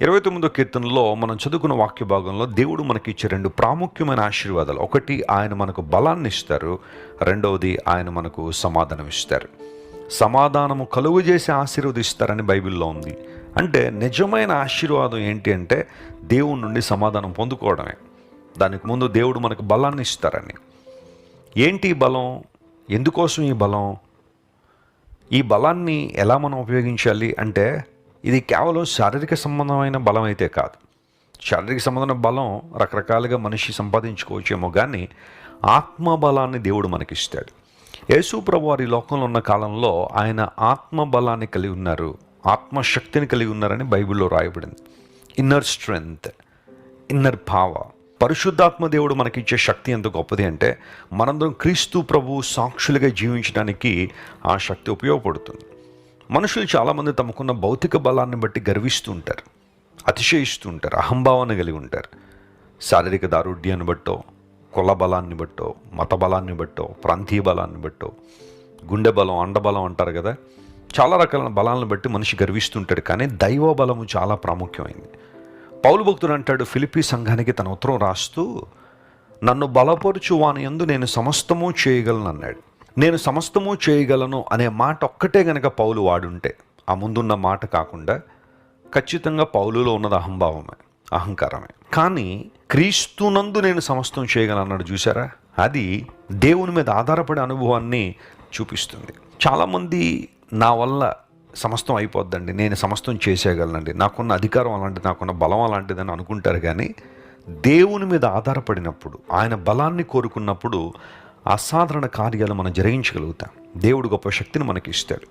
29వ కీర్తనలో మనం చదువుకున్న వాక్య భాగంలో దేవుడు మనకి ఇచ్చే రెండు ప్రాముఖ్యమైన ఆశీర్వాదాలు. ఒకటి, ఆయన మనకు బలాన్ని ఇస్తారు. రెండవది, ఆయన మనకు సమాధానం ఇస్తారు. సమాధానము కలుగు చేసి ఆశీర్వదిస్తారని బైబిల్లో ఉంది. అంటే నిజమైన ఆశీర్వాదం ఏంటి అంటే దేవుడి నుండి సమాధానం పొందుకోవడమే. దానికి ముందు దేవుడు మనకు బలాన్ని ఇస్తారని. ఏంటి ఈ బలం? ఎందుకోసం ఈ బలం? ఈ బలాన్ని ఎలా మనం ఉపయోగించాలి అంటే ఇది కేవలం శారీరక సంబంధమైన బలం అయితే కాదు. శారీరక సంబంధమైన బలం రకరకాలుగా మనిషి సంపాదించుకోవచ్చేమో, కానీ ఆత్మ బలాన్ని దేవుడు మనకిస్తాడు. యేసు ప్రభువు వారి లోకంలో ఉన్న కాలంలో ఆయన ఆత్మ బలాన్ని కలిగి ఉన్నారు, ఆత్మశక్తిని కలిగి ఉన్నారని బైబిల్లో రాయబడింది. Inner strength, inner power. పరిశుద్ధాత్మ దేవుడు మనకిచ్చే శక్తి ఎంత గొప్పది అంటే మనందరం క్రీస్తు ప్రభువు సాక్షులుగా జీవించడానికి ఆ శక్తి ఉపయోగపడుతుంది. మనుషులు చాలామంది తమకున్న భౌతిక బలాన్ని బట్టి గర్విస్తూ ఉంటారు, అతిశయిస్తూ ఉంటారు, అహంభావాన్ని కలిగి ఉంటారు. శారీరక దారుఢ్యాన్ని బట్టో, కుల బలాన్ని బట్టో, మత బలాన్ని బట్టో, ప్రాంతీయ బలాన్ని బట్టో, గుండె బలం, అండబలం అంటారు కదా, చాలా రకాల బలాలను బట్టి మనిషి గర్విస్తుంటాడు. కానీ దైవ బలము చాలా ప్రాముఖ్యమైంది. పౌలు భక్తుడు అంటాడు ఫిలిప్పీ సంఘానికి తన ఉత్తరం రాస్తూ, నన్ను బలపరుచు వాని యందు నేను సమస్తము చేయగలను అన్నాడు. నేను సమస్తము చేయగలను అనే మాట ఒక్కటే గనక పౌలు వాడుంటే, ఆ ముందున్న మాట కాకుండా, ఖచ్చితంగా పౌలులో ఉన్నది అహంభావమే, అహంకారమే. కానీ క్రీస్తునందు నేను సమస్తం చేయగలను అన్నాడు చూసారా, అది దేవుని మీద ఆధారపడే అనుభవాన్ని చూపిస్తుంది. చాలామంది నా వల్ల సమస్తం అయిపోద్దండి, నేను సమస్తం చేసేయగలనండి, నాకున్న అధికారం అలాంటిది, నాకున్న బలం అలాంటిదని అనుకుంటారు. కానీ దేవుని మీద ఆధారపడినప్పుడు, ఆయన బలాన్ని కోరుకున్నప్పుడు అసాధారణ కార్యాలు మనం జరిగించగలుగుతాం. దేవుడు గొప్ప శక్తిని మనకి ఇస్తాడు.